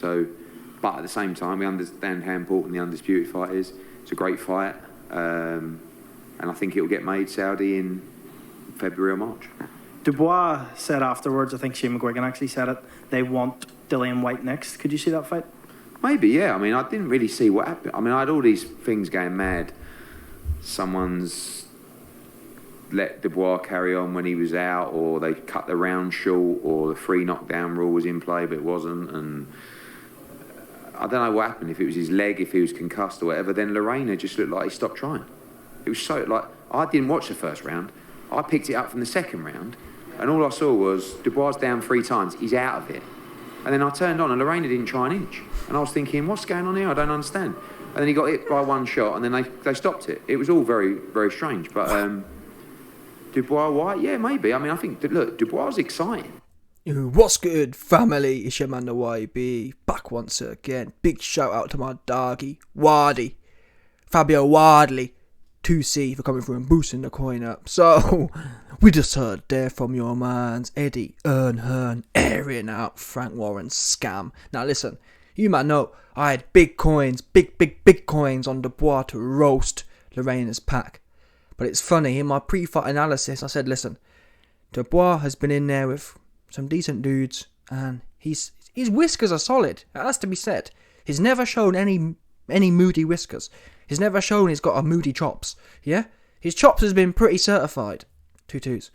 So, but at the same time, we understand how important the undisputed fight is. It's a great fight, and I think it'll get made Saudi in February or March. Dubois said afterwards, I think Shane McGuigan actually said it, they want Dillian White next. Could you see that fight? Maybe, yeah. I mean, I didn't really see what happened. I mean, I had all these things going mad. Someone's let Dubois carry on when he was out, or they cut the round short, or the free knockdown rule was in play, but it wasn't, and I don't know what happened, if it was his leg, if he was concussed or whatever. Then Lorena just looked like he stopped trying. It was so, like, I didn't watch the first round. I picked it up from the second round, and all I saw was Dubois down 3 times. He's out of it. And then I turned on, and Lorena didn't try an inch. And I was thinking, what's going on here? I don't understand. And then he got hit by 1 shot, and then they stopped it. It was all very, very strange. But Dubois White, yeah, maybe. I mean, I think, look, Dubois is exciting. What's good, family? It's your man, the YB. Back once again. Big shout out to my doggy, Wardy. Fabio Wardley. 2C for coming through and boosting the coin up. So, we just heard there from your man's Eddie Hearn airing out Frank Warren's scam. Now listen, you might know I had big coins, big coins on Dubois to roast Lorena's pack. But it's funny, in my pre-fight analysis, I said, listen, Dubois has been in there with some decent dudes, and his whiskers are solid. That has to be said. He's never shown any moody whiskers. He's never shown he's got a moody chops. Yeah? His chops has been pretty certified. 2-2s.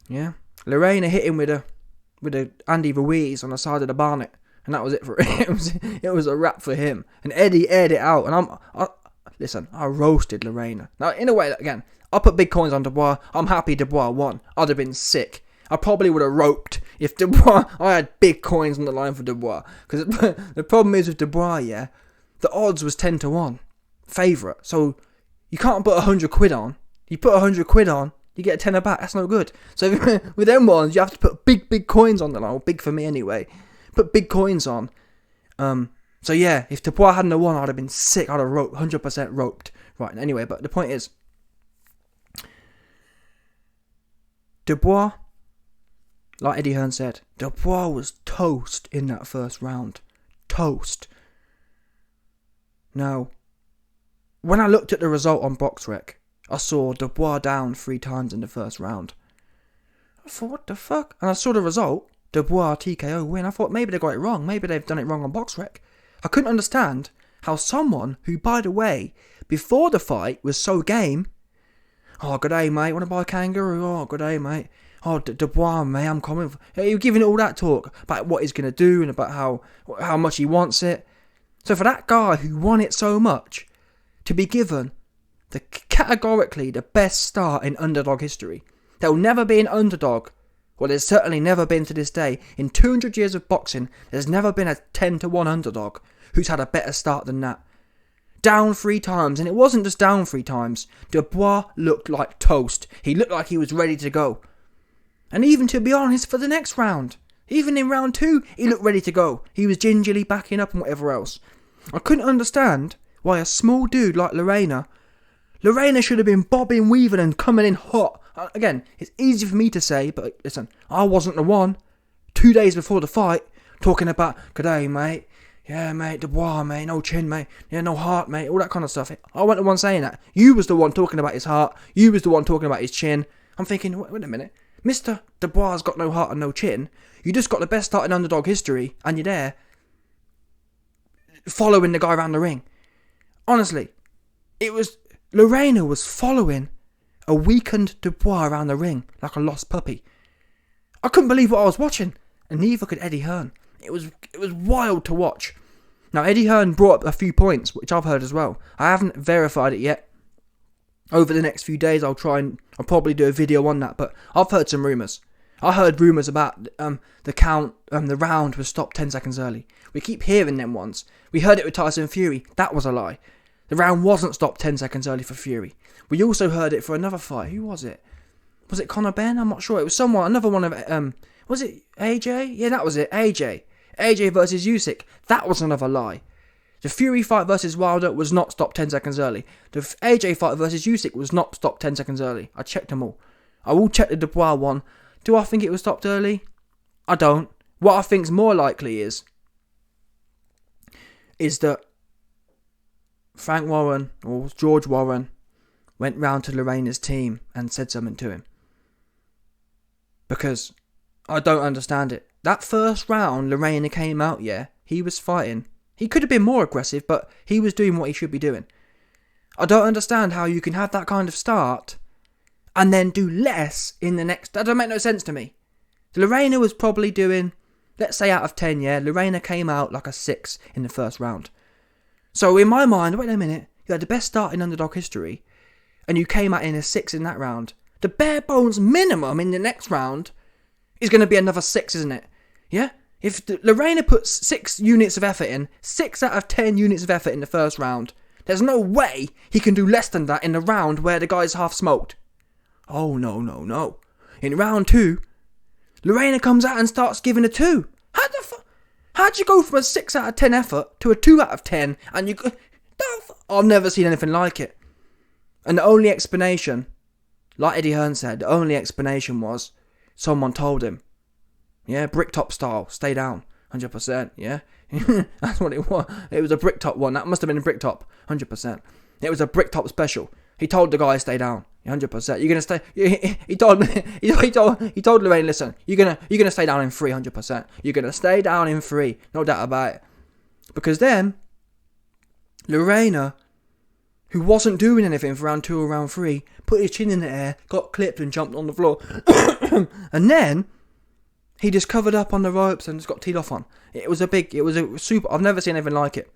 Yeah? Lorena hit him with a Andy Ruiz on the side of the barnet. And that was it for him. It was a wrap for him. And Eddie aired it out. And I roasted Lorena. Now, in a way, again, I put big coins on Dubois. I'm happy Dubois won. I'd have been sick. I probably would have roped if Dubois... I had big coins on the line for Dubois. Because the problem is with Dubois, yeah, the odds was 10-1. Favourite. So, you can't put 100 quid on. You put 100 quid on, you get a tenner back. That's no good. So, with them ones, you have to put big coins on the line. Well, big for me anyway. Put big coins on. So, yeah, if Dubois hadn't won, I'd have been sick. I'd have 100% roped. Right, anyway, but the point is, Dubois... Like Eddie Hearn said, Dubois was toast in that first round. Toast. Now, when I looked at the result on BoxRec, I saw Dubois down 3 times in the first round. I thought, what the fuck? And I saw the result, Dubois TKO win. I thought maybe they got it wrong. Maybe they've done it wrong on BoxRec. I couldn't understand how someone who, by the way, before the fight was so game. Oh, good day, mate. Want to buy a kangaroo? Oh, good day, mate. Oh, Dubois, mate, I'm coming. You're giving all that talk about what he's going to do and about how much he wants it. So for that guy who won it so much to be given categorically the best start in underdog history, there will never be an underdog. Well, there's certainly never been to this day. In 200 years of boxing, there's never been a 10-1 underdog who's had a better start than that. Down 3 times, and it wasn't just down 3 times. Dubois looked like toast. He looked like he was ready to go. And even, to be honest, for the next round, even in round 2, he looked ready to go. He was gingerly backing up and whatever else. I couldn't understand why a small dude like Lorena should have been bobbing, weaving and coming in hot. Again, it's easy for me to say, but listen, I wasn't the one, 2 days before the fight, talking about, good day, mate. Yeah, mate, Dubois, mate, no chin, mate. Yeah, no heart, mate, all that kind of stuff. I wasn't the one saying that. You was the one talking about his heart. You was the one talking about his chin. I'm thinking, wait a minute. Mr. Dubois has got no heart and no chin. You just got the best start in underdog history, and you're there following the guy around the ring. Honestly, Lorena was following a weakened Dubois around the ring like a lost puppy. I couldn't believe what I was watching, and neither could Eddie Hearn. It was wild to watch. Now, Eddie Hearn brought up a few points, which I've heard as well. I haven't verified it yet. Over the next few days, I'll probably do a video on that, but I've heard some rumours. I heard rumours about the round was stopped 10 seconds early. We keep hearing them ones. We heard it with Tyson Fury. That was a lie. The round wasn't stopped 10 seconds early for Fury. We also heard it for another fight. Who was it? Was it Conor Benn? I'm not sure. It was someone, another one of, was it AJ? Yeah, that was it, AJ. AJ versus Usyk. That was another lie. The Fury fight versus Wilder was not stopped 10 seconds early. The AJ fight versus Usyk was not stopped 10 seconds early. I checked them all. I will check the Dubois one. Do I think it was stopped early? I don't. What I think's more likely is is that Frank Warren or George Warren went round to Lorena's team and said something to him. Because I don't understand it. That first round, Lorena came out, yeah, he was fighting. He could have been more aggressive, but he was doing what he should be doing. I don't understand how you can have that kind of start and then do less in the next... That doesn't make no sense to me. Lorena was probably doing, let's say out of 10, yeah, Lorena came out like a 6 in the first round. So in my mind, wait a minute, you had the best start in underdog history and you came out in a 6 in that round. The bare bones minimum in the next round is going to be another 6, isn't it? Yeah? If Lorena puts 6 units of effort in, 6 out of 10 units of effort in the first round, there's no way he can do less than that in the round where the guy's half smoked. Oh, no. In round 2, Lorena comes out and starts giving a 2. How'd you go from a 6 out of 10 effort to a 2 out of 10 and you go... I've never seen anything like it. And the only explanation, like Eddie Hearn said, the only explanation was someone told him. Yeah, bricktop style, stay down, 100%, yeah? That's what it was. It was a bricktop one. That must have been a bricktop, 100%. It was a bricktop special. He told the guy to stay down, 100%. You're gonna stay. He told Lorraine, listen, you're gonna stay down in 3, 100%. You're gonna stay down in 3, no doubt about it. Because then Lorena, who wasn't doing anything for round 2 or round 3, put his chin in the air, got clipped and jumped on the floor, and then he just covered up on the ropes and just got teed off on. It was super. I've never seen anything like it.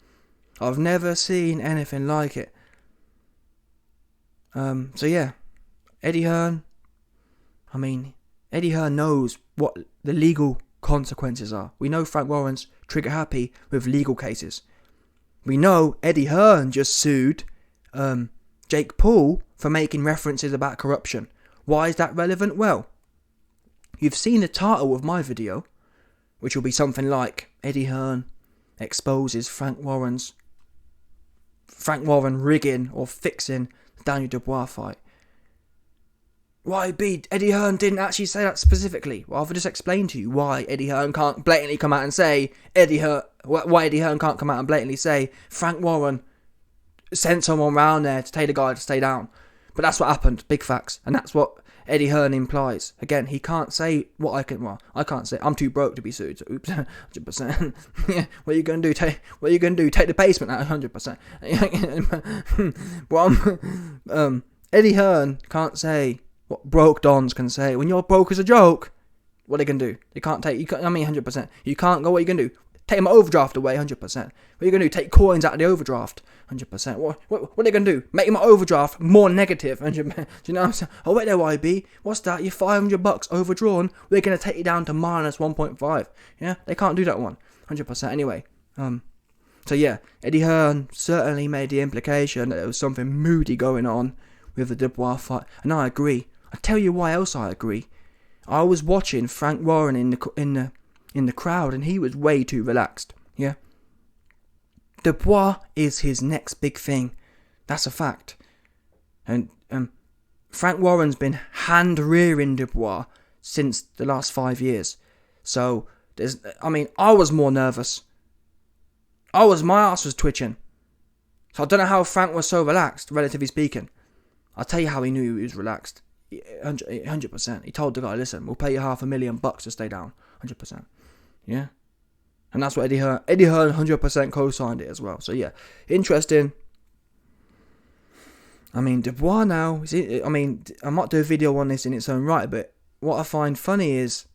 So yeah, Eddie Hearn. I mean, Eddie Hearn knows what the legal consequences are. We know Frank Warren's trigger happy with legal cases. We know Eddie Hearn just sued Jake Paul for making references about corruption. Why is that relevant? Well, you've seen the title of my video, which will be something like Eddie Hearn exposes Frank Warren rigging or fixing the Daniel Dubois fight. Eddie Hearn didn't actually say that specifically. Well, I've just explained to you why Eddie Hearn can't blatantly come out and say why Eddie Hearn can't come out and blatantly say Frank Warren sent someone round there to tell the guy to stay down. But that's what happened, big facts, and that's what Eddie Hearn implies. Again, he can't say what I can. Well, I can't say. I'm too broke to be sued. So oops, 100%. Yeah, what are you gonna do? Take the basement at 100%. Well, Eddie Hearn can't say what broke dons can say. When you're broke as a joke, what they can do? They can't take. 100%. You can't go. What you can do? Take my overdraft away, 100%. What are you going to do? Take coins out of the overdraft, 100%. What are they going to do? Make my overdraft more negative, 100%. Do you know what I'm saying? Oh, wait there, YB. What's that? You're $500 overdrawn. We're going to take you down to minus 1.5. Yeah? They can't do that one, 100%. Anyway, so yeah, Eddie Hearn certainly made the implication that there was something moody going on with the Dubois fight. And I agree. I'll tell you why else I agree. I was watching Frank Warren in the crowd, and he was way too relaxed. Yeah, Dubois is his next big thing. That's a fact. And Frank Warren's been hand rearing Dubois since the last 5 years. So I was more nervous. My ass was twitching. So I don't know how Frank was so relaxed, relatively speaking. I'll tell you how he knew he was relaxed. 100%. He told the guy, listen, we'll pay you $500,000 to stay down. 100%. Yeah. And that's what Eddie Hearn 100% co-signed it as well. So yeah, interesting. I mean, Dubois now, I might do a video on this in its own right, but what I find funny is,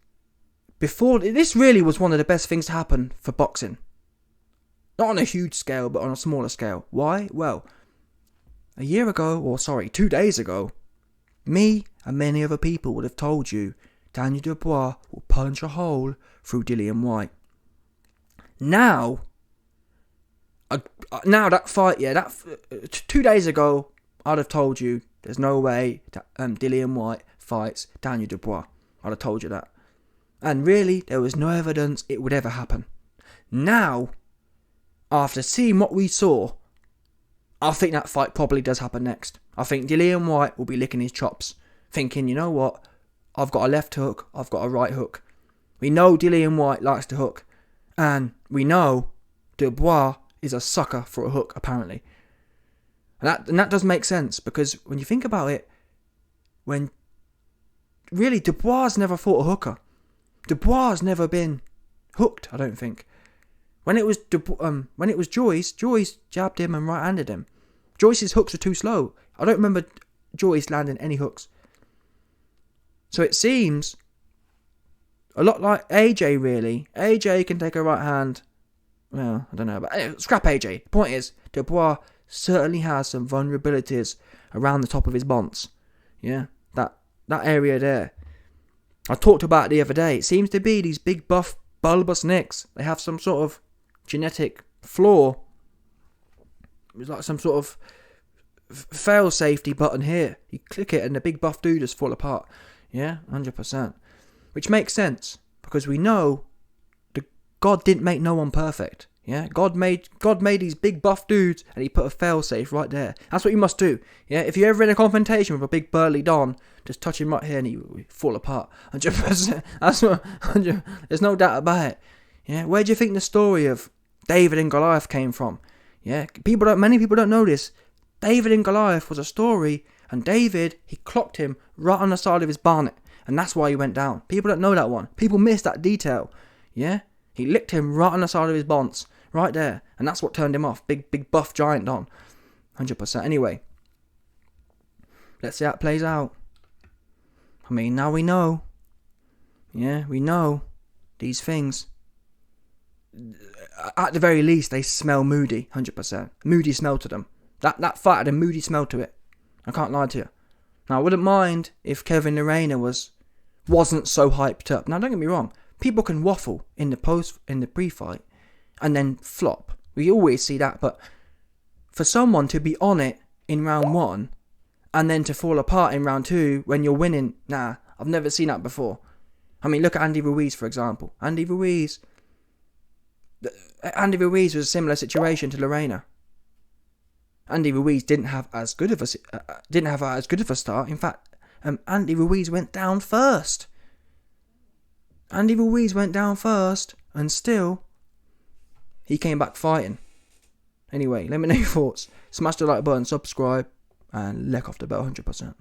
this really was one of the best things to happen for boxing. Not on a huge scale, but on a smaller scale. Why? Well, 2 days ago, me and many other people would have told you Daniel Dubois will punch a hole through Dillian Whyte. Now that fight, 2 days ago, I'd have told you there's no way Dillian Whyte fights Daniel Dubois. I'd have told you that. And really, there was no evidence it would ever happen. Now, after seeing what we saw, I think that fight probably does happen next. I think Dillian Whyte will be licking his chops, thinking, you know what, I've got a left hook, I've got a right hook. We know Dillian Whyte likes to hook, and we know Dubois is a sucker for a hook, apparently. And that does make sense, because when you think about it, when really Dubois never fought a hooker. Dubois has never been hooked, I don't think. When it was Joyce jabbed him and right-handed him. Joyce's hooks were too slow. I don't remember Joyce landing any hooks. So it seems a lot like AJ, really. AJ can take a right hand. Well, I don't know. But scrap AJ. The point is, Dubois certainly has some vulnerabilities around the top of his bonds. Yeah, that area there. I talked about it the other day. It seems to be these big, buff, bulbous nicks. They have some sort of genetic flaw. It's like some sort of fail safety button here. You click it and the big buff dude just fall apart. Yeah, 100%. Which makes sense, because we know that God didn't make no one perfect. Yeah, God made these big buff dudes, and he put a fail safe right there. That's what you must do. Yeah, if you're ever in a confrontation with a big burly don, just touch him right here and he will fall apart. 100%. That's what. There's no doubt about it. Yeah, where do you think the story of David and Goliath came from? Yeah, many people don't know this. David and Goliath was a story, and David, he clocked him right on the side of his barnet, and that's why he went down. People don't know that one. People miss that detail. Yeah, he licked him right on the side of his bonds, right there, and that's what turned him off. Big buff giant don, 100%. Anyway, let's see how it plays out. I mean, now we know. Yeah, we know these things. At the very least, they smell moody, 100%. Moody smell to them. That fight had a moody smell to it. I can't lie to you. Now, I wouldn't mind if Kevin Lerena wasn't so hyped up. Now, don't get me wrong. People can waffle in the pre-fight and then flop. We always see that. But for someone to be on it in round 1 and then to fall apart in round 2 when you're winning, nah, I've never seen that before. I mean, look at Andy Ruiz, for example. Andy Ruiz was a similar situation to Lerena. Andy Ruiz didn't have as good of a start. In fact, Andy Ruiz went down first. And still, he came back fighting. Anyway, let me know your thoughts. Smash the like button, subscribe, and lick off the bell 100%.